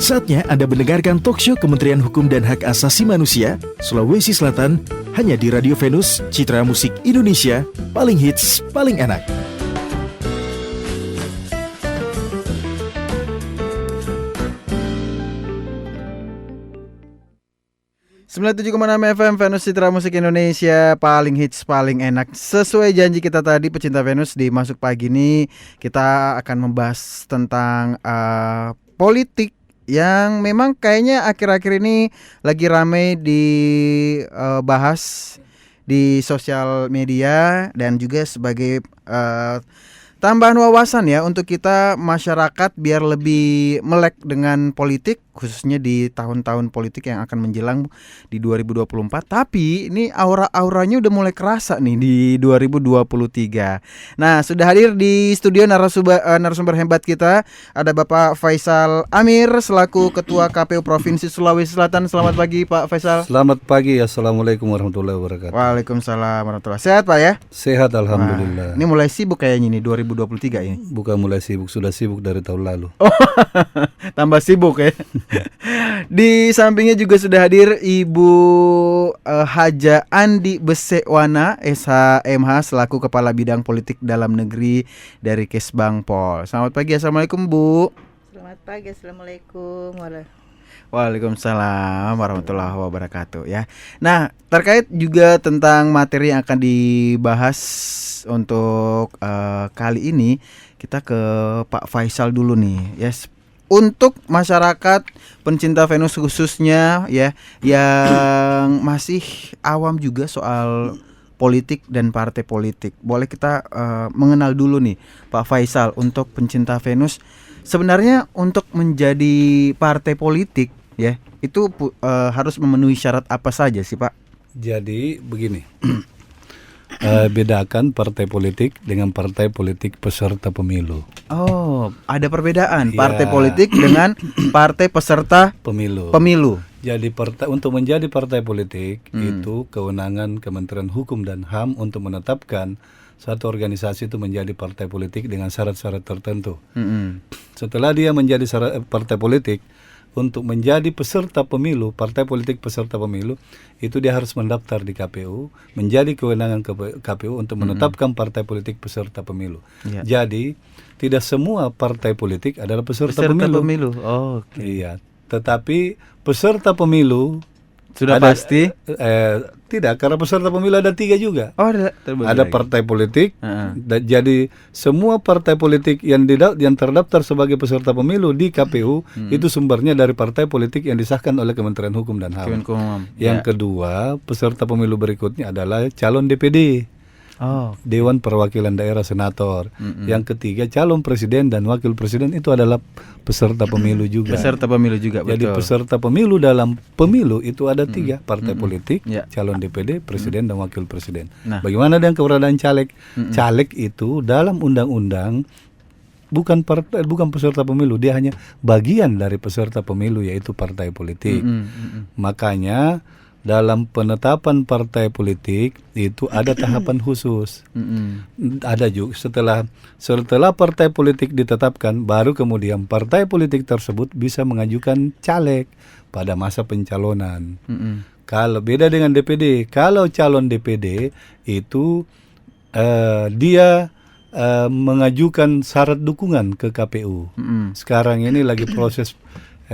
Saatnya Anda mendengarkan talkshow Kementerian Hukum dan Hak Asasi Manusia, Sulawesi Selatan, hanya di Radio Venus, Citra Musik Indonesia, paling hits, paling enak. FM Venus Citra Musik Indonesia, paling hits, paling enak. Sesuai janji kita tadi, pecinta Venus, di Masuk Pagi ini kita akan membahas tentang politik yang memang kayaknya akhir-akhir ini lagi ramai dibahas di sosial media dan juga sebagai tambahan wawasan ya untuk kita masyarakat biar lebih melek dengan politik, khususnya di tahun-tahun politik yang akan menjelang di 2024. Tapi ini aura-auranya udah mulai kerasa nih di 2023. Nah, sudah hadir di studio narasumber hebat kita, ada Bapak Faisal Amir selaku Ketua KPU Provinsi Sulawesi Selatan. Selamat pagi Pak Faisal. Selamat pagi, Assalamualaikum warahmatullahi wabarakatuh. Waalaikumsalam warahmatullahi wabarakatuh. Sehat Pak ya? Sehat alhamdulillah. Wah, ini mulai sibuk kayaknya nih 2023 ini. Bukan mulai sibuk, sudah sibuk dari tahun lalu. Oh, tambah sibuk ya. Di sampingnya juga sudah hadir Ibu Haja Andi Besekwana, SHMH selaku Kepala Bidang Politik Dalam Negeri dari Kesbangpol. Selamat pagi, assalamualaikum Bu. Selamat pagi, assalamualaikum. Waalaikumsalam warahmatullahi wabarakatuh ya. Nah, terkait juga tentang materi yang akan dibahas untuk kali ini, kita ke Pak Faisal dulu nih. Yes. Untuk masyarakat pencinta Venus khususnya ya yang masih awam juga soal politik dan partai politik. Boleh kita mengenal dulu nih Pak Faisal, untuk pencinta Venus sebenarnya untuk menjadi partai politik ya itu harus memenuhi syarat apa saja sih Pak? Jadi begini. Bedakan partai politik dengan partai politik peserta pemilu. Oh, ada perbedaan partai politik dengan partai peserta pemilu. Jadi untuk menjadi partai politik itu kewenangan Kementerian Hukum dan HAM untuk menetapkan satu organisasi itu menjadi partai politik dengan syarat-syarat tertentu. Setelah dia menjadi partai politik, untuk menjadi peserta pemilu, partai politik peserta pemilu, itu dia harus mendaftar di KPU, menjadi kewenangan KPU untuk menetapkan partai politik peserta pemilu. Jadi, tidak semua partai politik adalah peserta pemilu. Oh, okay. Iya, tetapi peserta pemilu sudah pasti? Tidak, karena peserta pemilu ada 3 juga. Oh, ada partai politik. Jadi semua partai politik yang terdaftar sebagai peserta pemilu di KPU itu sumbernya dari partai politik yang disahkan oleh Kementerian Hukum dan HAM. Yang kedua, peserta pemilu berikutnya adalah calon DPD. Dewan Perwakilan Daerah Senator. Yang ketiga, calon presiden dan wakil presiden itu adalah peserta pemilu juga. Jadi betul. Peserta pemilu dalam pemilu itu ada 3, partai politik, calon DPD, presiden dan wakil presiden. Bagaimana dengan keberadaan caleg? Caleg itu dalam undang-undang bukan peserta pemilu, dia hanya bagian dari peserta pemilu, yaitu partai politik. Makanya dalam penetapan partai politik itu ada tahapan khusus. Ada juga setelah partai politik ditetapkan, baru kemudian partai politik tersebut bisa mengajukan caleg pada masa pencalonan. Kalau beda dengan DPD, kalau calon DPD itu dia mengajukan syarat dukungan ke KPU. Sekarang ini lagi proses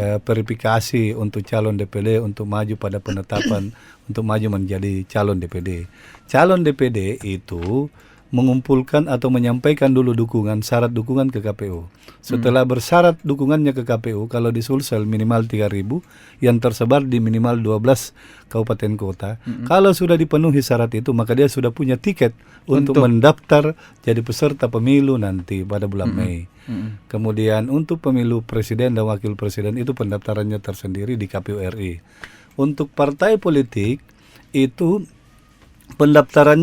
verifikasi untuk calon DPD untuk maju pada penetapan untuk maju menjadi calon DPD. Calon DPD itu mengumpulkan atau menyampaikan dulu syarat dukungan ke KPU. Setelah bersyarat dukungannya ke KPU, kalau di Sulsel minimal 3.000 yang tersebar di minimal 12 kabupaten kota. Kalau sudah dipenuhi syarat itu, maka dia sudah punya tiket untuk mendaftar jadi peserta pemilu nanti pada bulan Mei. Kemudian untuk pemilu presiden dan wakil presiden itu pendaftarannya tersendiri di KPU RI. Untuk partai politik itu pendaftaran,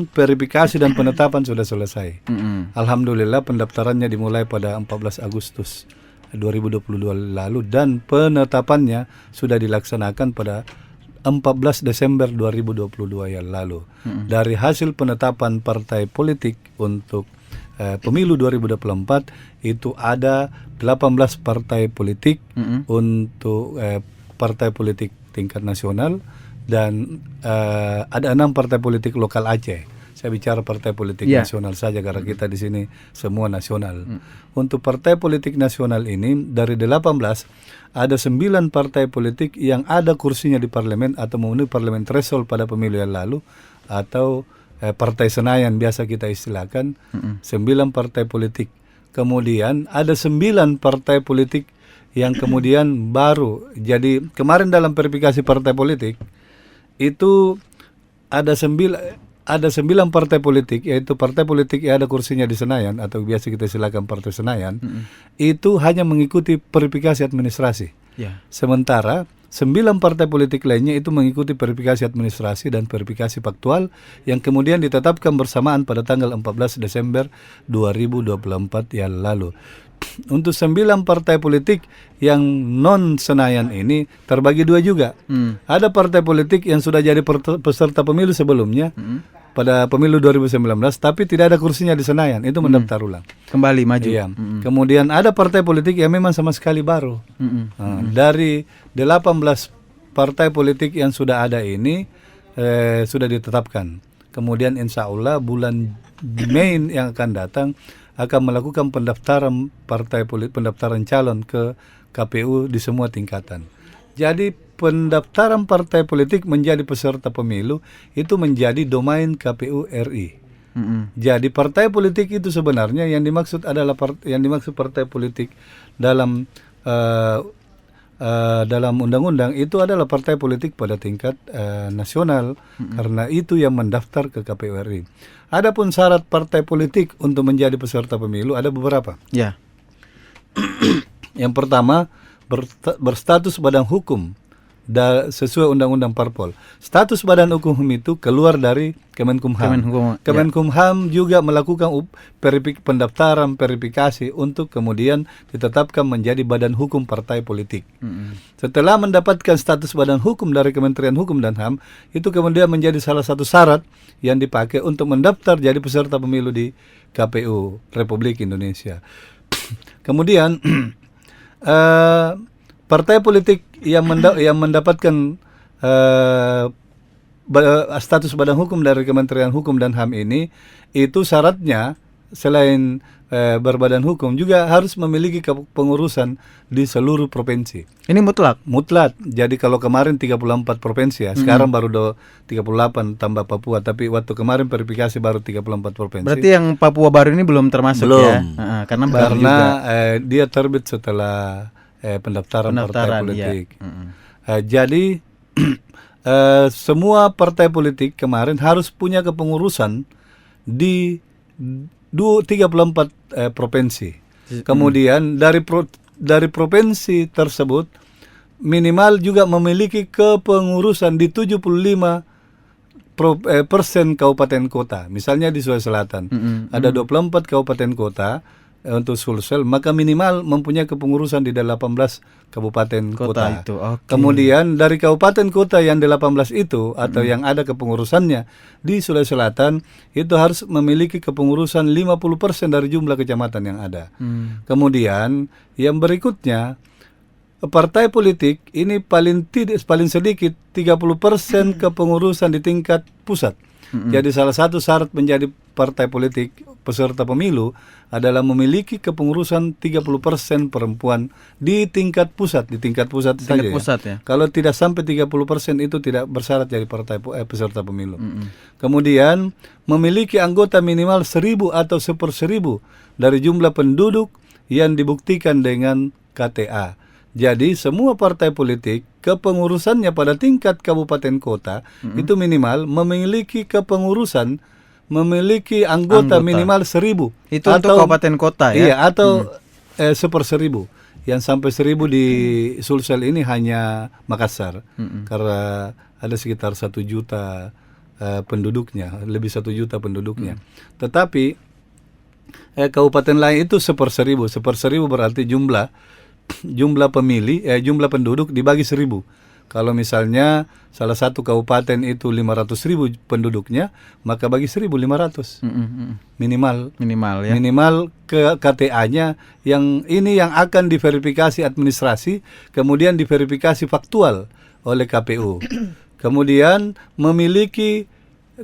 verifikasi dan penetapan sudah selesai. Alhamdulillah pendaftarannya dimulai pada 14 Agustus 2022 lalu dan penetapannya sudah dilaksanakan pada 14 Desember 2022 yang lalu. Dari hasil penetapan partai politik untuk pemilu 2024 itu ada 18 partai politik untuk partai politik tingkat nasional dan ada 6 partai politik lokal Aceh. Saya bicara partai politik nasional saja karena kita di sini semua nasional. Untuk partai politik nasional ini dari 18 ada 9 partai politik yang ada kursinya di parlemen atau memenuhi parlemen threshold pada pemilu yang lalu, atau partai Senayan biasa kita istilahkan. 9 partai politik. Kemudian ada 9 partai politik yang kemudian baru. Jadi kemarin dalam verifikasi partai politik itu ada 9 partai politik, yaitu partai politik yang ada kursinya di Senayan atau biasa kita silakan Partai Senayan, itu hanya mengikuti verifikasi administrasi. Sementara 9 partai politik lainnya itu mengikuti verifikasi administrasi dan verifikasi faktual yang kemudian ditetapkan bersamaan pada tanggal 14 Desember 2024 yang lalu. Untuk 9 partai politik yang non Senayan ini terbagi 2 juga. Ada partai politik yang sudah jadi peserta pemilu sebelumnya pada pemilu 2019 tapi tidak ada kursinya di Senayan, itu mendaftar ulang. Kembali maju. Iya. Kemudian ada partai politik yang memang sama sekali baru. Dari 18 partai politik yang sudah ada ini sudah ditetapkan. Kemudian insya Allah bulan Mei yang akan datang akan melakukan pendaftaran pendaftaran calon ke KPU di semua tingkatan. Jadi pendaftaran partai politik menjadi peserta pemilu itu menjadi domain KPU RI. Jadi partai politik itu sebenarnya yang dimaksud adalah partai politik dalam undang-undang itu adalah partai politik pada tingkat nasional, karena itu yang mendaftar ke KPU RI. Adapun syarat partai politik untuk menjadi peserta pemilu ada beberapa. Yang pertama, berstatus badan hukum sesuai undang-undang parpol. Status badan hukum itu keluar dari Kemenkumham. Kemenkumham juga melakukan pendaftaran verifikasi untuk kemudian ditetapkan menjadi badan hukum partai politik. Setelah mendapatkan status badan hukum dari Kementerian Hukum dan HAM, itu kemudian menjadi salah satu syarat yang dipakai untuk mendaftar jadi peserta pemilu di KPU Republik Indonesia. Kemudian partai politik yang mendapatkan status badan hukum dari Kementerian Hukum dan HAM ini, itu syaratnya selain berbadan hukum juga harus memiliki kepengurusan di seluruh provinsi. Ini mutlak? Mutlak. Jadi kalau kemarin 34 provinsi ya, sekarang baru 38 tambah Papua, tapi waktu kemarin verifikasi baru 34 provinsi. Berarti yang Papua baru ini belum termasuk ya? Karena dia terbit setelah pendaftaran partai politik. Jadi semua partai politik kemarin harus punya kepengurusan di 34 provinsi. Kemudian dari provinsi tersebut minimal juga memiliki kepengurusan di 75% kabupaten kota. Misalnya di Sulawesi Selatan ada 24 kabupaten kota untuk Sulsel, maka minimal mempunyai kepengurusan di 18 kabupaten kota. Kemudian dari kabupaten kota yang 18 itu atau yang ada kepengurusannya di Sulawesi Selatan itu harus memiliki kepengurusan 50% dari jumlah kecamatan yang ada. Kemudian yang berikutnya, partai politik ini paling sedikit 30% kepengurusan di tingkat pusat. Jadi salah satu syarat menjadi partai politik peserta pemilu adalah memiliki kepengurusan 30% perempuan di tingkat pusat, saja. Kalau tidak sampai 30% itu tidak bersyarat jadi partai peserta pemilu. Kemudian memiliki anggota minimal 1.000 atau 1/1000 dari jumlah penduduk yang dibuktikan dengan KTA. Jadi semua partai politik kepengurusannya pada tingkat kabupaten kota itu minimal memiliki kepengurusan, memiliki anggota minimal 1.000. Itu atau, untuk kabupaten kota ya? Iya, atau 1/1000. Yang sampai 1.000 di Sulsel ini hanya Makassar, karena ada sekitar 1 juta penduduknya, lebih 1 juta penduduknya. Tetapi kabupaten lain itu 1/1000 berarti jumlah pemilih, jumlah penduduk dibagi 1.000. Kalau misalnya salah satu kabupaten itu 500.000 penduduknya, maka bagi 1.500 minimal ya. Minimal ke KTA-nya yang akan diverifikasi administrasi, kemudian diverifikasi faktual oleh KPU. Kemudian memiliki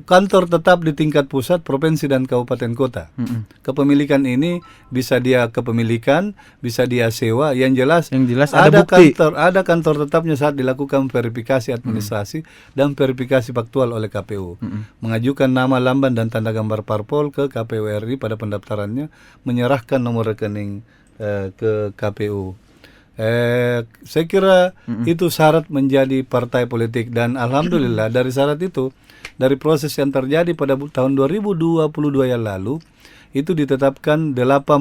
kantor tetap di tingkat pusat, provinsi dan kabupaten kota. Kepemilikan ini bisa dia kepemilikan, bisa dia sewa. Yang jelas ada bukti. Ada kantor tetapnya saat dilakukan verifikasi administrasi dan verifikasi faktual oleh KPU. Mengajukan nama, lamban dan tanda gambar parpol ke KPU RI pada pendaftarannya, menyerahkan nomor rekening ke KPU. Saya kira itu syarat menjadi partai politik, dan alhamdulillah dari syarat itu, dari proses yang terjadi pada tahun 2022 yang lalu, itu ditetapkan 18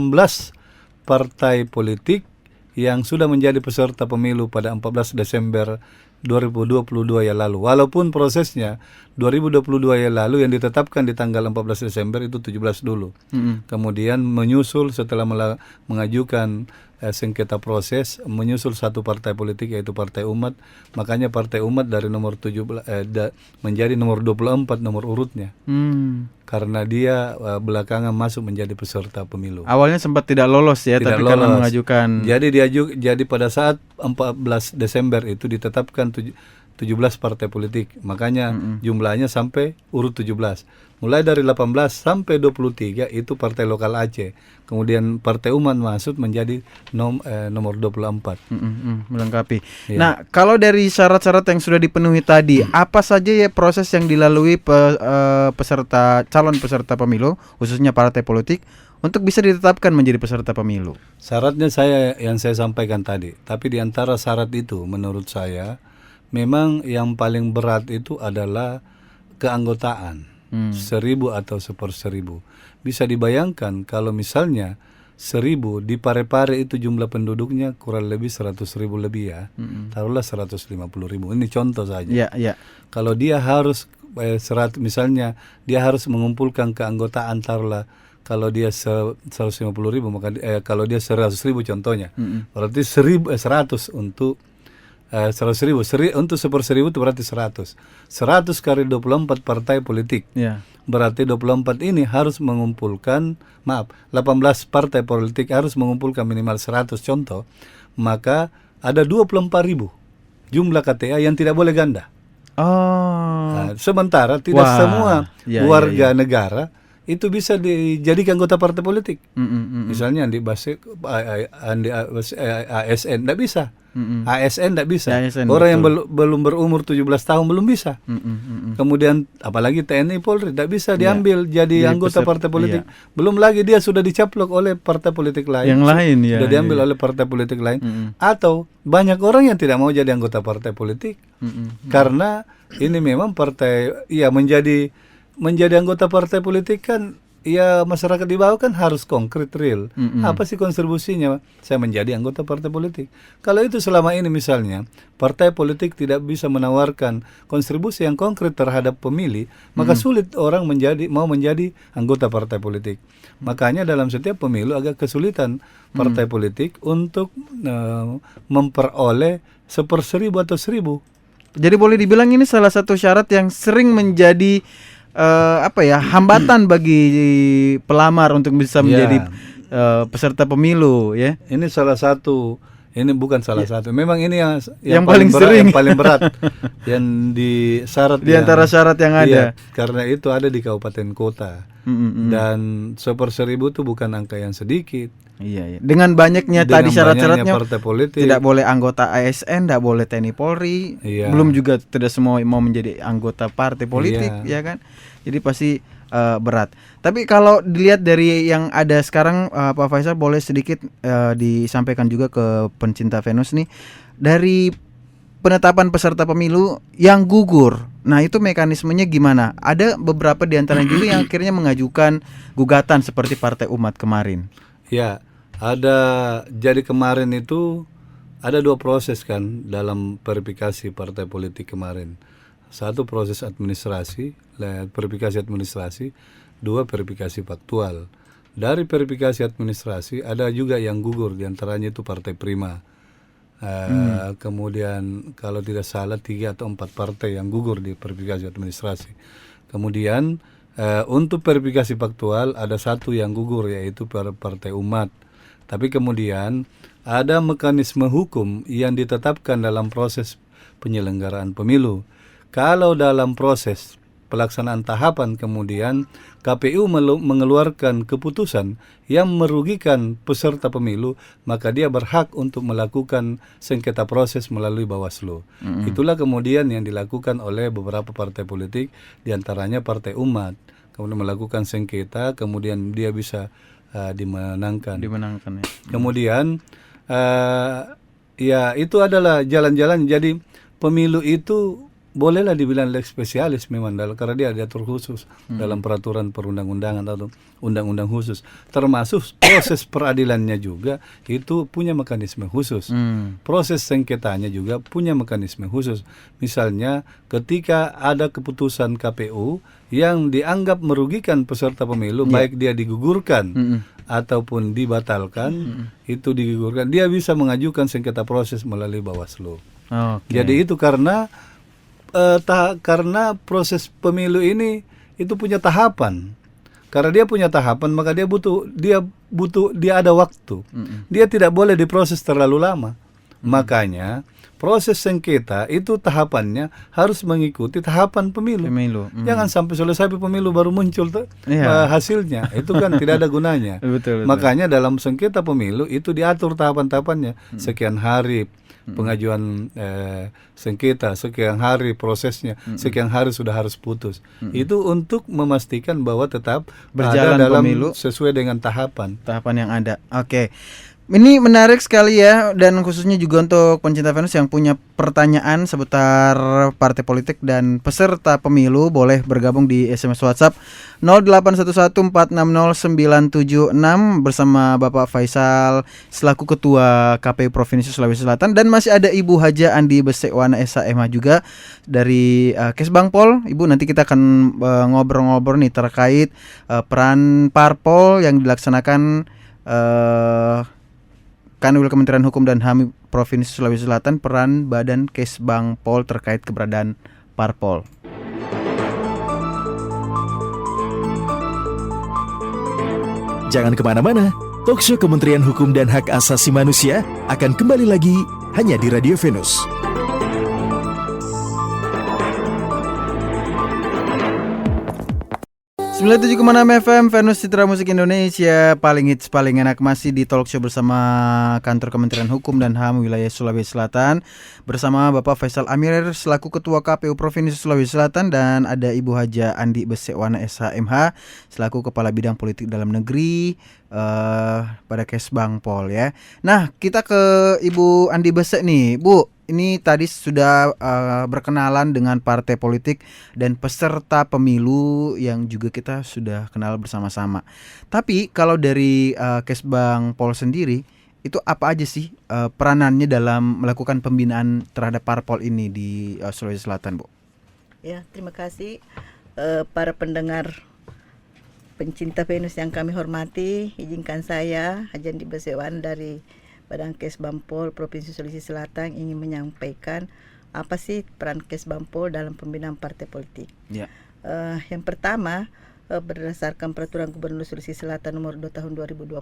partai politik yang sudah menjadi peserta pemilu pada 14 Desember 2022 yang lalu. Walaupun prosesnya 2022 yang lalu yang ditetapkan di tanggal 14 Desember itu 17 dulu. Kemudian menyusul setelah mengajukan sengketa proses, menyusul satu partai politik yaitu Partai Umat. Makanya Partai Umat dari nomor 17 menjadi nomor 24 nomor urutnya. Karena dia belakangan masuk menjadi peserta pemilu. Awalnya sempat tidak lolos ya, Tidak tapi lolos. karena mengajukan. Jadi pada saat 14 Desember itu ditetapkan 17 partai politik. Makanya jumlahnya sampai urut 17. Mulai dari 18 sampai 23 itu partai lokal Aceh. Kemudian Partai Umat masuk menjadi nomor 24. Melengkapi. Iya. Nah, kalau dari syarat-syarat yang sudah dipenuhi tadi, apa saja ya proses yang dilalui calon peserta pemilu, khususnya partai politik, untuk bisa ditetapkan menjadi peserta pemilu? Syaratnya yang saya sampaikan tadi. Tapi di antara syarat itu menurut saya memang yang paling berat itu adalah keanggotaan. 1.000 atau 1/1000. Bisa dibayangkan kalau misalnya 1.000 di Parepare itu jumlah penduduknya kurang lebih 100.000 lebih ya. Taruhlah 150.000. Ini contoh saja. Ya. Kalau dia harus misalnya dia harus mengumpulkan keanggotaan, taruhlah kalau dia 150.000 maka kalau dia 100.000 contohnya. Berarti 100 untuk 100.000 untuk 1/1000 itu berarti 100 kali 24 partai politik. Berarti 24 ini harus mengumpulkan 18 partai politik harus mengumpulkan minimal 100 contoh. Maka ada 24.000 jumlah KTA yang tidak boleh ganda. Sementara tidak semua warga negara itu bisa dijadikan anggota partai politik. Misalnya Andi Basek, ASN tidak bisa. ASN tidak bisa. Orang yang belum berumur 17 tahun belum bisa. Kemudian apalagi TNI Polri tidak bisa diambil jadi anggota partai politik. Belum lagi dia sudah dicaplok oleh partai politik lain. Yang lain ya. Sudah diambil oleh partai politik lain. Atau banyak orang yang tidak mau jadi anggota partai politik. Karena ini memang partai menjadi anggota partai politik kan ya masyarakat di bawah kan harus konkret real. Apa sih kontribusinya saya menjadi anggota partai politik? Kalau itu selama ini misalnya partai politik tidak bisa menawarkan kontribusi yang konkret terhadap pemilih, maka sulit orang mau menjadi anggota partai politik. Makanya dalam setiap pemilu agak kesulitan partai politik untuk memperoleh 1/1000 atau 1.000. Jadi boleh dibilang ini salah satu syarat yang sering menjadi hambatan bagi pelamar untuk bisa menjadi peserta pemilu ya. Ini salah satu, ini bukan salah satu. Memang ini yang paling berat, sering, yang paling berat yang di syarat di antara syarat yang ada. Karena itu ada di kabupaten kota. Dan 1/1000 itu bukan angka yang sedikit. Iya. Dengan banyaknya tadi syarat-syaratnya, partai politik, tidak boleh anggota ASN, tidak boleh TNI Polri, belum juga tidak semua mau menjadi anggota partai politik, ya kan? Jadi pasti berat. Tapi kalau dilihat dari yang ada sekarang, Pak Faisal boleh sedikit disampaikan juga ke pencinta Venus nih, dari penetapan peserta pemilu yang gugur. Nah, itu mekanismenya gimana? Ada beberapa di antaranya juga yang akhirnya mengajukan gugatan seperti Partai Umat kemarin. Ya, jadi kemarin itu ada 2 proses kan dalam verifikasi partai politik kemarin. 1 proses administrasi, verifikasi administrasi, 2 verifikasi faktual. Dari verifikasi administrasi ada juga yang gugur, diantaranya itu Partai Prima. Kemudian kalau tidak salah 3 atau 4 partai yang gugur di verifikasi administrasi. Kemudian untuk verifikasi faktual ada 1 yang gugur, yaitu Partai Umat. Tapi kemudian ada mekanisme hukum yang ditetapkan dalam proses penyelenggaraan pemilu. Kalau dalam proses pelaksanaan tahapan kemudian KPU mengeluarkan keputusan yang merugikan peserta pemilu, maka dia berhak untuk melakukan sengketa proses melalui Bawaslu. Itulah kemudian yang dilakukan oleh beberapa partai politik, diantaranya Partai Umat. Kemudian melakukan sengketa, kemudian dia bisa dimenangkan. Ya. Kemudian ya itu adalah jalan-jalan. Jadi pemilu itu bolehlah dibilang lex spesialis memang, karena dia diatur khusus dalam peraturan perundang-undangan atau undang-undang khusus. Termasuk proses peradilannya juga itu punya mekanisme khusus. Proses sengketanya juga punya mekanisme khusus. Misalnya ketika ada keputusan KPU yang dianggap merugikan peserta pemilu, baik dia digugurkan ataupun dibatalkan, itu digugurkan, dia bisa mengajukan sengketa proses melalui Bawaslu. Jadi itu karena proses pemilu ini itu punya tahapan. Karena dia punya tahapan, maka dia ada waktu. Dia tidak boleh diproses terlalu lama. Makanya proses sengketa itu tahapannya harus mengikuti tahapan pemilu. Jangan sampai selesai pemilu baru muncul hasilnya. Itu kan tidak ada gunanya. Betul. Makanya dalam sengketa pemilu itu diatur tahapan-tahapannya. Sekian hari pengajuan sengketa, sekian hari prosesnya, sekian hari sudah harus putus. Itu untuk memastikan bahwa tetap berjalan ada dalam pemilu sesuai dengan tahapan yang ada. Oke. Ini menarik sekali ya, dan khususnya juga untuk pencinta Venus yang punya pertanyaan seputar partai politik dan peserta pemilu, boleh bergabung di SMS WhatsApp 0811460976 bersama Bapak Faisal selaku Ketua KPU Provinsi Sulawesi Selatan, dan masih ada Ibu Haja Andi Besekwana SHMH juga dari Kesbangpol. Ibu, nanti kita akan ngobrol-ngobrol nih terkait peran parpol yang dilaksanakan Kanwil Kementerian Hukum dan HAM Provinsi Sulawesi Selatan, peran Badan Kesbangpol terkait keberadaan parpol. Jangan kemana-mana, talkshow Kementerian Hukum dan Hak Asasi Manusia akan kembali lagi hanya di Radio Venus. 97,6 FM Venus Citra Musik Indonesia, paling hits paling enak, masih di talk show bersama Kantor Kementerian Hukum dan HAM Wilayah Sulawesi Selatan bersama Bapak Faisal Amir selaku Ketua KPU Provinsi Sulawesi Selatan, dan ada Ibu Haja Andi Besekwana SHMH selaku Kepala Bidang Politik Dalam Negeri pada Kesbangpol ya. Nah, kita ke Ibu Andi Besek nih, Bu. Ini tadi sudah berkenalan dengan partai politik dan peserta pemilu yang juga kita sudah kenal bersama-sama. Tapi kalau dari Kesbangpol sendiri, itu apa aja sih peranannya dalam melakukan pembinaan terhadap parpol ini di Sulawesi Selatan, Bu? Ya, terima kasih para pendengar pencinta Venus yang kami hormati. Izinkan saya, Haja Andi Besekwana dari Badan Kesbangpol Provinsi Sulawesi Selatan ingin menyampaikan apa sih peran Kesbangpol dalam pembinaan partai politik. Ya. Yang pertama, berdasarkan Peraturan Gubernur Sulawesi Selatan Nomor 2 Tahun 2022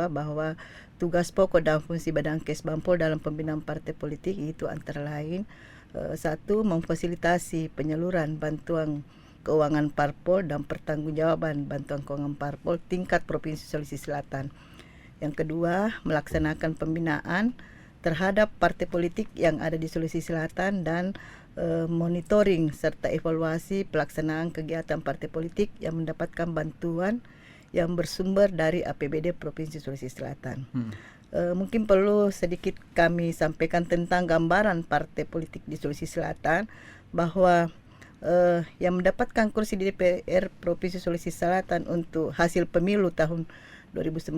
bahwa tugas pokok dan fungsi Badan Kesbangpol dalam pembinaan partai politik itu antara lain 1. Memfasilitasi penyaluran bantuan keuangan parpol dan pertanggungjawaban bantuan keuangan parpol tingkat Provinsi Sulawesi Selatan. Yang kedua, melaksanakan pembinaan terhadap partai politik yang ada di Sulawesi Selatan dan monitoring serta evaluasi pelaksanaan kegiatan partai politik yang mendapatkan bantuan yang bersumber dari APBD Provinsi Sulawesi Selatan. Mungkin perlu sedikit kami sampaikan tentang gambaran partai politik di Sulawesi Selatan, bahwa yang mendapatkan kursi di DPR Provinsi Sulawesi Selatan untuk hasil pemilu tahun 2019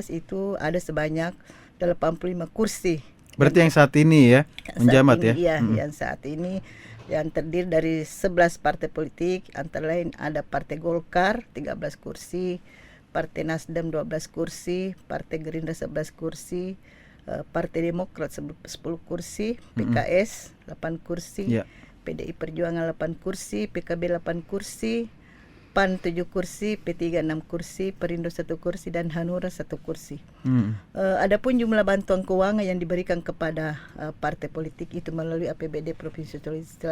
itu ada sebanyak 85 kursi. Berarti yang saat ini ya, menjabat ya? Iya, yang saat ini yang terdiri dari 11 partai politik, antara lain ada Partai Golkar 13 kursi, Partai Nasdem 12 kursi, Partai Gerindra 11 kursi, Partai Demokrat 10 kursi, PKS 8 kursi, PDI Perjuangan 8 kursi, PKB 8 kursi, PAN 7 kursi, P3 6 kursi, Perindo 1 kursi, dan Hanura 1 kursi. Adapun jumlah bantuan keuangan yang diberikan kepada partai politik itu melalui APBD Provinsi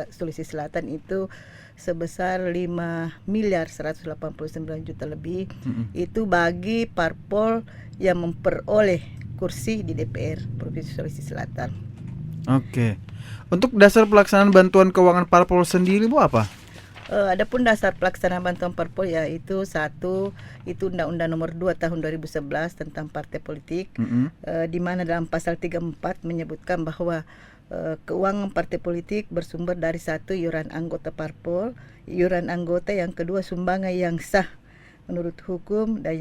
Sulawesi Selatan itu sebesar 5 miliar 189 juta lebih. Itu bagi parpol yang memperoleh kursi di DPR Provinsi Sulawesi Selatan. Oke. Untuk dasar pelaksanaan bantuan keuangan parpol sendiri Bu apa? Adapun dasar pelaksanaan bantuan parpol yaitu satu, itu Undang-Undang Nomor 2 Tahun 2011 tentang partai politik, di mana dalam pasal 34 menyebutkan bahwa keuangan partai politik bersumber dari satu, iuran anggota parpol, iuran anggota, yang kedua sumbangan yang sah menurut hukum, dan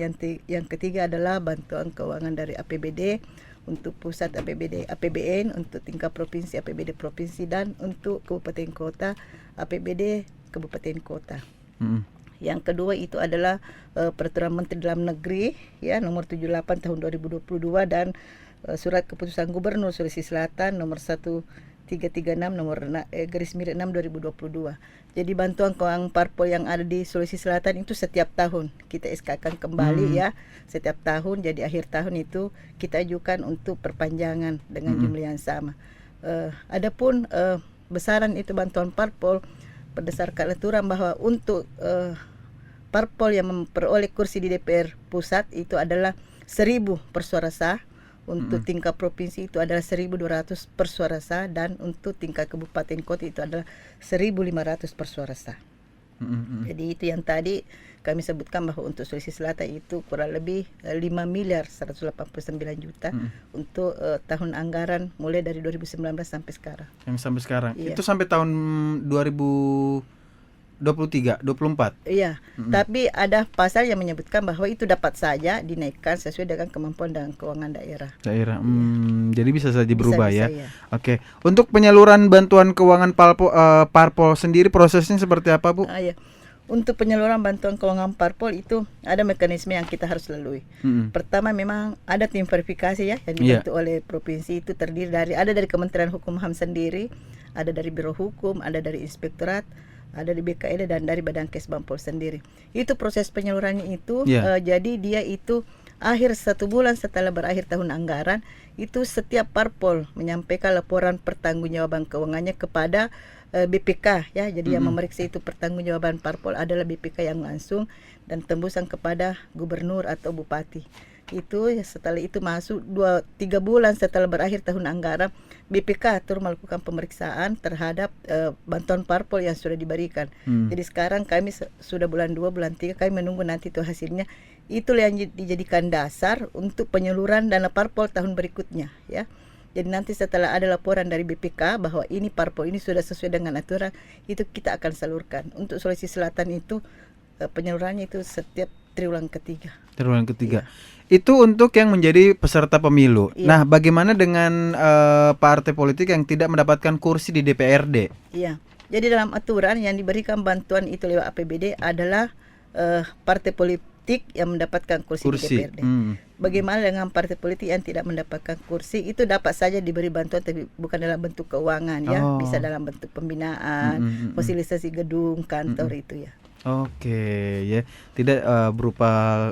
yang ketiga adalah bantuan keuangan dari APBD untuk pusat APBN, untuk tingkat provinsi APBD provinsi, dan untuk kabupaten kota APBD kabupaten kota. Yang kedua itu adalah Peraturan Menteri Dalam Negeri ya nomor 78 tahun 2022 dan Surat Keputusan Gubernur Sulawesi Selatan nomor 1336 nomor garis miring 6 2022. Jadi bantuan keuangan parpol yang ada di Sulawesi Selatan itu setiap tahun kita SK-kan kembali ya, setiap tahun. Jadi akhir tahun itu kita ajukan untuk perpanjangan dengan jumlah yang sama. Adapun besaran itu bantuan parpol berdasarkan aturan bahwa untuk parpol yang memperoleh kursi di DPR pusat itu adalah 1.000 per suara sah, untuk tingkat provinsi itu adalah 1.200 per suara sah, dan untuk tingkat kabupaten kota itu adalah 1.500 per suara sah. Jadi itu yang tadi kami sebutkan bahwa untuk Sulawesi Selatan itu kurang lebih 5 miliar 189 juta untuk tahun anggaran mulai dari 2019 sampai sekarang. Sampai sekarang. Iya. Itu sampai tahun 2023, 24. Iya, tapi ada pasal yang menyebutkan bahwa itu dapat saja dinaikkan sesuai dengan kemampuan dan keuangan daerah. Jadi bisa saja berubah bisa, ya. Oke. Untuk penyaluran bantuan keuangan parpol sendiri prosesnya seperti apa, Bu? Iya. Untuk penyaluran bantuan keuangan parpol itu ada mekanisme yang kita harus lalui. Pertama memang ada tim verifikasi ya yang dibentuk oleh provinsi, itu terdiri dari Kementerian Hukum HAM sendiri, ada dari Biro Hukum, ada dari Inspektorat, ada di BKL, dan dari Badankes Bampol sendiri. Itu proses penyalurannya itu jadi dia itu akhir 1 bulan setelah berakhir tahun anggaran itu setiap parpol menyampaikan laporan pertanggungjawaban keuangannya kepada BPK ya. Jadi yang memeriksa itu pertanggungjawaban parpol adalah BPK yang langsung, dan tembusan kepada gubernur atau bupati. Itu setelah itu masuk 2-3 bulan setelah berakhir tahun anggaran, BPK turut melakukan pemeriksaan terhadap bantuan parpol yang sudah diberikan. Jadi sekarang kami sudah bulan 2, bulan 3, kami menunggu nanti itu hasilnya. Itulah yang dijadikan dasar untuk penyaluran dana parpol tahun berikutnya ya. Jadi nanti setelah ada laporan dari BPK bahwa ini parpol ini sudah sesuai dengan aturan, itu kita akan salurkan. Untuk Sulawesi Selatan itu penyalurannya itu setiap triwulan ketiga. Triwulan ketiga. Itu untuk yang menjadi peserta pemilu. Nah, bagaimana dengan partai politik yang tidak mendapatkan kursi di DPRD? Iya. Jadi dalam aturan yang diberikan bantuan itu lewat APBD adalah partai politik yang mendapatkan kursi di DPRD. Bagaimana dengan partai politik yang tidak mendapatkan kursi? Itu dapat saja diberi bantuan tapi bukan dalam bentuk keuangan ya, bisa dalam bentuk pembinaan, fasilitasi gedung, kantor itu ya. Oke, ya. Tidak berupa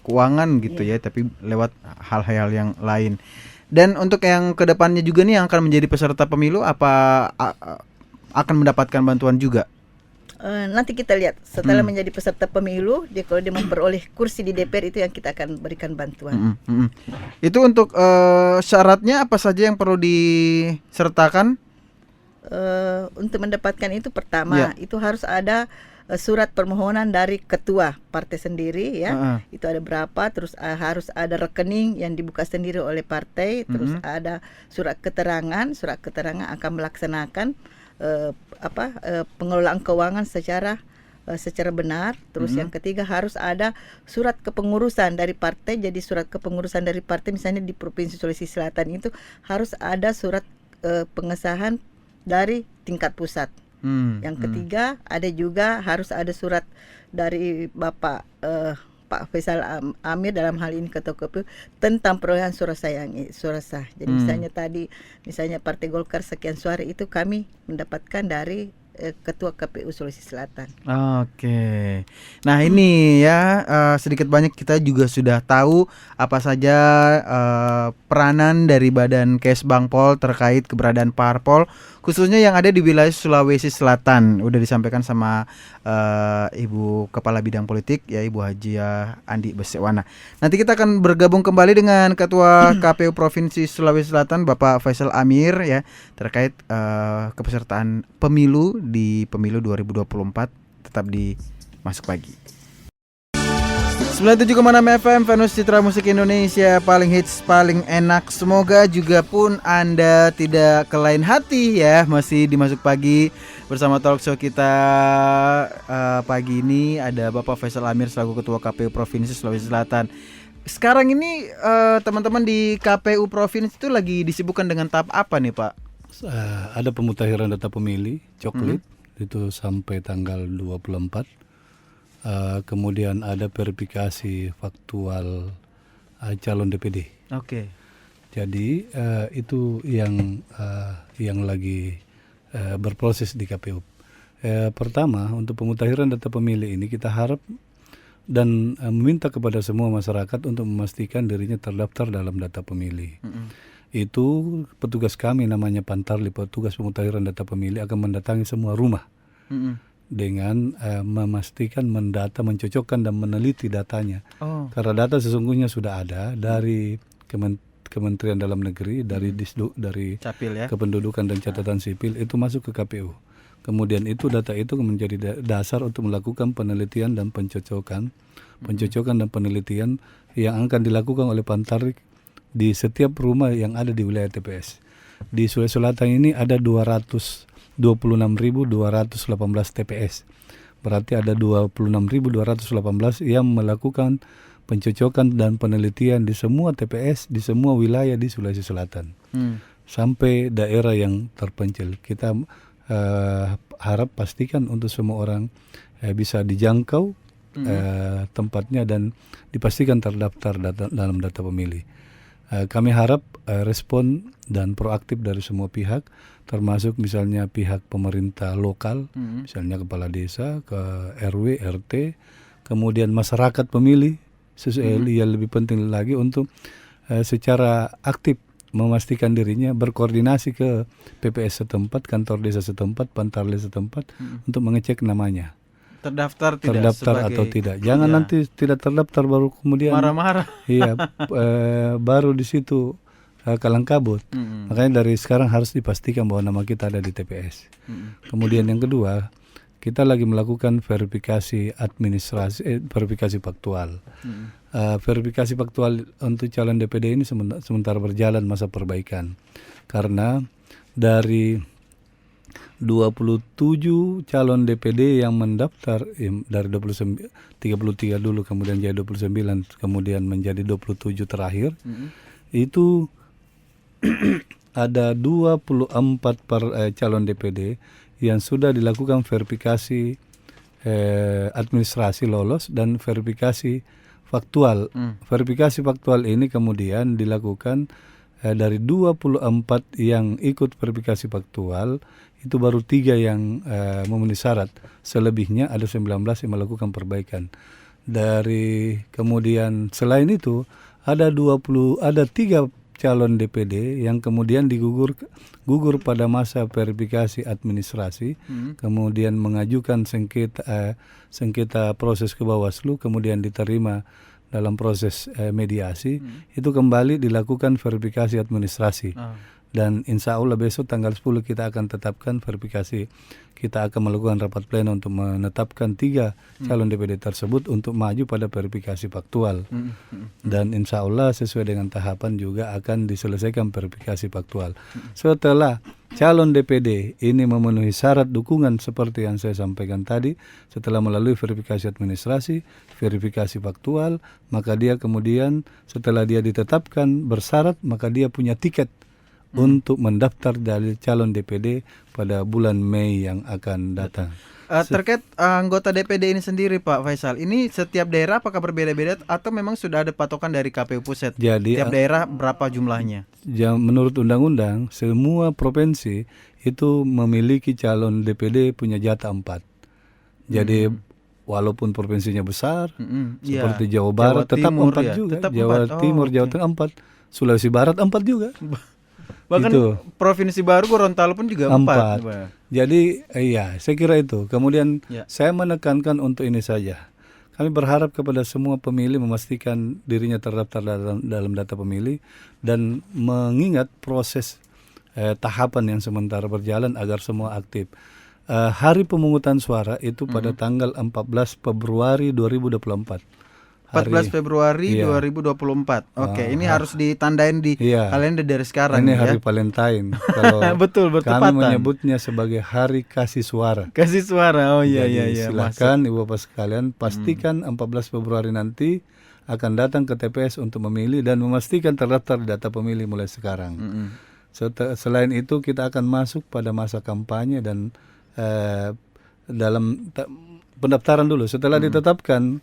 keuangan gitu ya, tapi lewat hal-hal yang lain. Dan untuk yang kedepannya juga nih yang akan menjadi peserta pemilu, apa akan mendapatkan bantuan juga? Nanti kita lihat setelah menjadi peserta pemilu, kalau dia memperoleh kursi di DPR itu yang kita akan berikan bantuan. Itu untuk syaratnya apa saja yang perlu disertakan? Untuk mendapatkan itu pertama itu harus ada surat permohonan dari ketua partai sendiri ya. Itu ada berapa, terus harus ada rekening yang dibuka sendiri oleh partai, terus ada surat keterangan akan melaksanakan pengelolaan keuangan secara benar. Terus yang ketiga harus ada surat kepengurusan dari partai. Jadi surat kepengurusan dari partai misalnya di Provinsi Sulawesi Selatan itu harus ada surat pengesahan dari tingkat pusat. Yang ketiga ada juga harus ada surat dari Bapak Pak Faisal Amir dalam hal ini Ketua KPU tentang perolehan suara sah. Jadi misalnya Partai Golkar sekian suara itu kami mendapatkan dari Ketua KPU Sulawesi Selatan. Oke. Nah ini ya sedikit banyak kita juga sudah tahu apa saja peranan dari Badan Kes Bangpol terkait keberadaan parpol khususnya yang ada di wilayah Sulawesi Selatan. Udah disampaikan sama Ibu Kepala Bidang Politik ya Ibu Hajia Andi Besewana. Nanti kita akan bergabung kembali dengan Ketua KPU Provinsi Sulawesi Selatan Bapak Faisal Amir ya terkait kepesertaan pemilu di pemilu 2024 tetap di Masuk Pagi. 97,6 FM Venus Citra Musik Indonesia, paling hits, paling enak. Semoga juga pun Anda tidak kelain hati ya, masih di Masuk Pagi bersama talk show kita. Pagi ini ada Bapak Faisal Amir selaku Ketua KPU Provinsi Sulawesi Selatan. Sekarang ini teman-teman di KPU Provinsi itu lagi disibukkan dengan tahap apa nih Pak? Ada pemutahiran data pemilih coklat itu sampai tanggal 24. Kemudian ada verifikasi faktual calon DPD. Oke. Jadi itu yang lagi berproses di KPU. Pertama untuk pemutahiran data pemilih ini kita harap dan meminta kepada semua masyarakat untuk memastikan dirinya terdaftar dalam data pemilih. Itu petugas kami namanya Pantarli, petugas pemutahiran data pemilih akan mendatangi semua rumah. Dengan memastikan mendata, mencocokkan dan meneliti datanya. Karena data sesungguhnya sudah ada dari Kementerian Dalam Negeri, dari Disduk, dari Capil, ya? Kependudukan dan Catatan Sipil itu masuk ke KPU. Kemudian itu data itu menjadi dasar untuk melakukan penelitian dan pencocokan dan penelitian yang akan dilakukan oleh Pantarik di setiap rumah yang ada di wilayah TPS. Di Sulawesi Selatan ini ada 26.218 TPS. Berarti ada 26.218 yang melakukan pencocokan dan penelitian di semua TPS, di semua wilayah di Sulawesi Selatan. Sampai daerah yang terpencil. Kita harap pastikan untuk semua orang bisa dijangkau tempatnya dan dipastikan terdaftar dalam data pemilih. Kami harap respon dan proaktif dari semua pihak, termasuk misalnya pihak pemerintah lokal, misalnya kepala desa, ke RW, RT, kemudian masyarakat pemilih, yang lebih penting lagi untuk secara aktif memastikan dirinya berkoordinasi ke PPS setempat, kantor desa setempat, Pantarli setempat untuk mengecek namanya. Terdaftar atau tidak. Jangan nanti tidak terdaftar baru kemudian marah-marah. Iya, baru di situ kalang kabut. Makanya dari sekarang harus dipastikan bahwa nama kita ada di TPS. Kemudian yang kedua, kita lagi melakukan verifikasi administrasi, verifikasi faktual. Verifikasi faktual untuk calon DPD ini sementara berjalan masa perbaikan. Karena dari 27 calon DPD yang mendaftar dari 33 dulu kemudian jadi 29 kemudian menjadi 27 terakhir itu ada 24 calon DPD yang sudah dilakukan verifikasi administrasi lolos dan verifikasi faktual. Verifikasi faktual ini kemudian dilakukan dari 24 yang ikut verifikasi faktual itu baru 3 yang memenuhi syarat. Selebihnya ada 19 yang melakukan perbaikan. Dari kemudian selain itu ada 3 calon DPD yang kemudian gugur pada masa verifikasi administrasi, kemudian mengajukan sengketa proses ke Bawaslu, kemudian diterima dalam proses mediasi, itu kembali dilakukan verifikasi administrasi. Dan insya Allah besok tanggal 10 kita akan tetapkan verifikasi. Kita akan melakukan rapat pleno untuk menetapkan 3 calon DPD tersebut untuk maju pada verifikasi faktual. Dan insya Allah sesuai dengan tahapan juga akan diselesaikan verifikasi faktual. Setelah calon DPD ini memenuhi syarat dukungan seperti yang saya sampaikan tadi, setelah melalui verifikasi administrasi, verifikasi faktual, maka dia kemudian setelah dia ditetapkan bersyarat, maka dia punya tiket untuk mendaftar dari calon DPD pada bulan Mei yang akan datang. Terkait anggota DPD ini sendiri Pak Faisal, ini setiap daerah apakah berbeda-beda atau memang sudah ada patokan dari KPU pusat? Jadi setiap daerah berapa jumlahnya? Menurut undang-undang semua provinsi itu memiliki calon DPD punya jatah 4. Jadi walaupun provinsinya besar seperti Jawa Barat tetap Timur, 4 juga, tetap Jawa 4. Timur, Jawa Tengah 4, Sulawesi Barat 4 juga. Bahkan Itu. provinsi baru Gorontalo pun juga 4. Jadi saya kira itu. Kemudian Ya. saya menekankan untuk ini saja. Kami berharap kepada semua pemilih memastikan dirinya terdaftar dalam data pemilih dan mengingat proses tahapan yang sementara berjalan agar semua aktif. Hari pemungutan suara itu pada tanggal 14 Februari 2024. 14 Februari 2024. Oke, ini harus ditandain di kalender dari sekarang. Ini hari Valentine. Kalau betul, bertepatan. kami menyebutnya sebagai hari kasih suara. Kasih suara. Oh iya. Silakan Ibu Bapak sekalian pastikan 14 Februari nanti akan datang ke TPS untuk memilih dan memastikan terdaftar di data pemilih mulai sekarang. Selain itu kita akan masuk pada masa kampanye dan dalam pendaftaran dulu. Setelah ditetapkan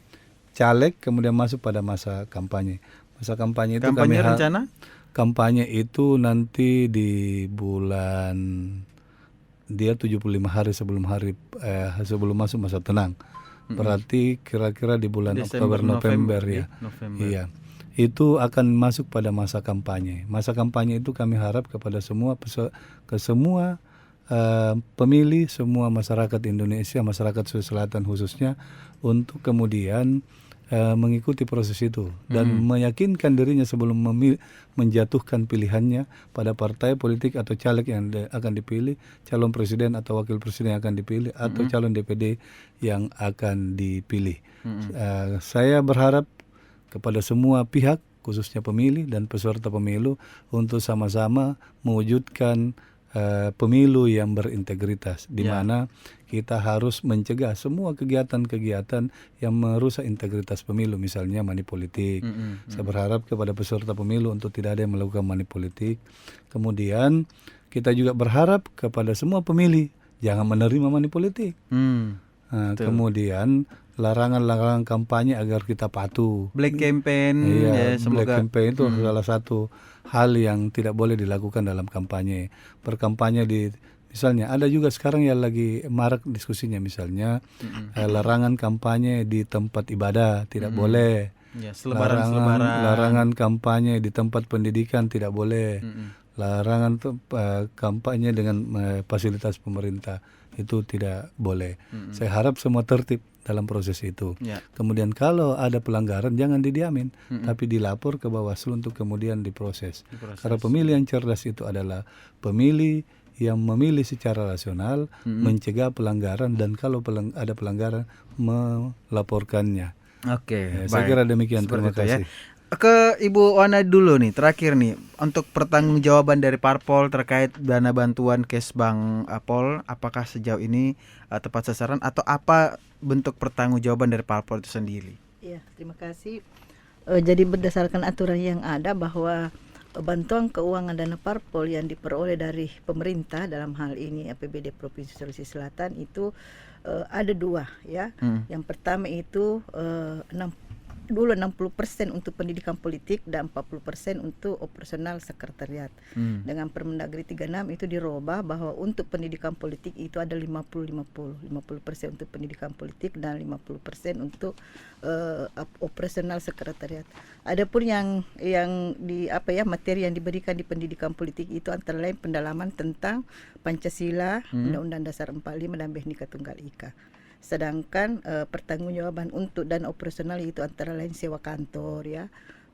caleg kemudian masuk pada masa kampanye. Masa kampanye itu rencana? Kampanye itu nanti di bulan 75 hari sebelum masuk masa tenang. Berarti kira-kira di bulan Desember, Oktober November ya. November. Iya. Itu akan masuk pada masa kampanye. Masa kampanye itu kami harap kepada semua pemilih, semua masyarakat Indonesia, masyarakat Sulawesi Selatan khususnya untuk kemudian mengikuti proses itu dan meyakinkan dirinya sebelum menjatuhkan pilihannya pada partai politik atau caleg yang akan dipilih, calon presiden atau wakil presiden yang akan dipilih atau calon DPD yang akan dipilih. Saya berharap kepada semua pihak khususnya pemilih dan peserta pemilu untuk sama-sama mewujudkan pemilu yang berintegritas, di mana kita harus mencegah semua kegiatan-kegiatan yang merusak integritas pemilu, misalnya money politik. Saya berharap kepada peserta pemilu untuk tidak ada yang melakukan money politik. Kemudian kita juga berharap kepada semua pemilih jangan menerima money politik. Kemudian larangan-larangan kampanye agar kita patuh. Black campaign, Black campaign itu salah satu hal yang tidak boleh dilakukan dalam kampanye. Berkampanye misalnya ada juga sekarang yang lagi marak diskusinya misalnya larangan kampanye di tempat ibadah tidak boleh. Larangan kampanye di tempat pendidikan tidak boleh. Larangan kampanye dengan fasilitas pemerintah itu tidak boleh. Saya harap semua tertib dalam proses itu. Kemudian kalau ada pelanggaran jangan didiamin, tapi dilapor ke Bawaslu untuk kemudian diproses. Karena pemilih yang cerdas itu adalah pemilih yang memilih secara rasional, mencegah pelanggaran dan kalau ada pelanggaran melaporkannya. Oke, saya kira demikian. Terima kasih. Ke Ibu Wana dulu nih, terakhir nih, untuk pertanggungjawaban dari Parpol terkait dana bantuan Kesbang Pol, apakah sejauh ini tepat sasaran atau apa bentuk pertanggungjawaban dari Parpol itu sendiri? Iya, terima kasih. Jadi berdasarkan aturan yang ada bahwa bantuan keuangan dana Parpol yang diperoleh dari pemerintah dalam hal ini APBD Provinsi Sulawesi Selatan itu ada dua ya. Yang pertama itu 60% untuk pendidikan politik dan 40% untuk operasional sekretariat. Dengan Permendagri 36 itu dirubah bahwa untuk pendidikan politik itu ada 50% untuk pendidikan politik dan 50% untuk operasional sekretariat. Adapun yang di materi yang diberikan di pendidikan politik itu antara lain pendalaman tentang Pancasila, Undang-Undang Dasar 45 dan Bhinneka Tunggal Ika. Sedangkan pertanggungjawaban untuk dana operasional itu antara lain sewa kantor ya,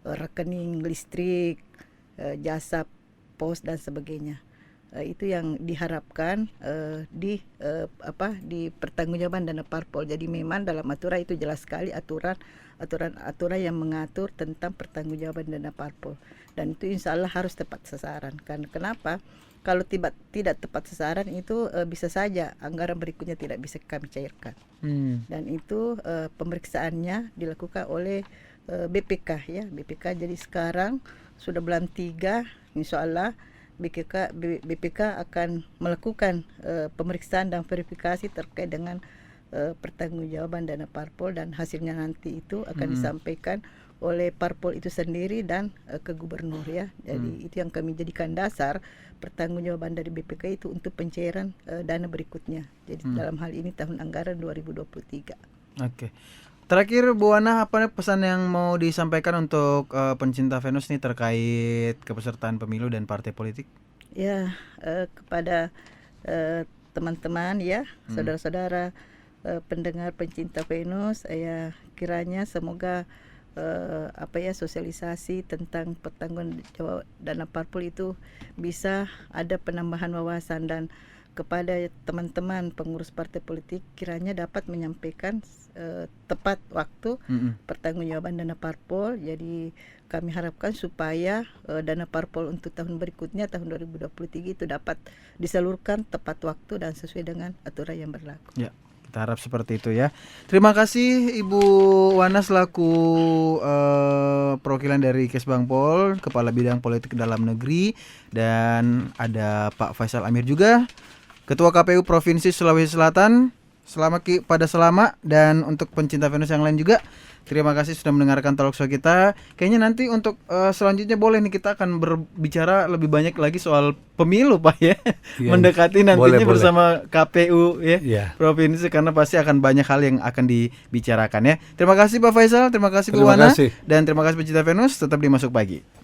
rekening listrik, jasa pos dan sebagainya. Itu yang diharapkan di pertanggungjawaban dana Parpol. Jadi memang dalam aturan itu jelas sekali aturan yang mengatur tentang pertanggungjawaban dana Parpol. Dan itu insya Allah harus tepat sasaran. Kenapa? Kalau tidak tepat sasaran itu bisa saja anggaran berikutnya tidak bisa kami cairkan. Dan itu pemeriksaannya dilakukan oleh BPK ya. BPK jadi sekarang sudah bulan 3 insya Allah BPK akan melakukan pemeriksaan dan verifikasi terkait dengan pertanggungjawaban dana parpol, dan hasilnya nanti itu akan disampaikan oleh parpol itu sendiri dan ke gubernur ya. Jadi itu yang kami jadikan dasar pertanggungjawaban dari BPK itu untuk pencairan dana berikutnya. Jadi dalam hal ini tahun anggaran 2023. Oke. Terakhir Bu Wana, apa pesan yang mau disampaikan untuk pencinta Venus nih terkait kepesertaan pemilu dan partai politik? Ya, kepada teman-teman ya, saudara-saudara pendengar pencinta Venus, ya kiranya semoga sosialisasi tentang pertanggungjawaban dana parpol itu bisa ada penambahan wawasan, dan kepada teman-teman pengurus partai politik kiranya dapat menyampaikan tepat waktu pertanggungjawaban dana parpol. Jadi kami harapkan supaya dana parpol untuk tahun berikutnya, tahun 2023 itu dapat disalurkan tepat waktu dan sesuai dengan aturan yang berlaku. Ya, kita harap seperti itu ya. Terima kasih Ibu Wana selaku perwakilan dari Kesbangpol, Kepala Bidang Politik Dalam Negeri, dan ada Pak Faisal Amir juga, Ketua KPU Provinsi Sulawesi Selatan. Selamat, dan untuk pencinta Venus yang lain juga, terima kasih sudah mendengarkan talk show kita. Kayaknya nanti untuk selanjutnya boleh nih kita akan berbicara lebih banyak lagi soal pemilu Pak ya. Mendekati nantinya bersama KPU ya, Provinsi, karena pasti akan banyak hal yang akan dibicarakan ya. Terima kasih Pak Faisal, terima kasih Bu Wana, dan terima kasih pencinta Venus, tetap di Masuk Pagi.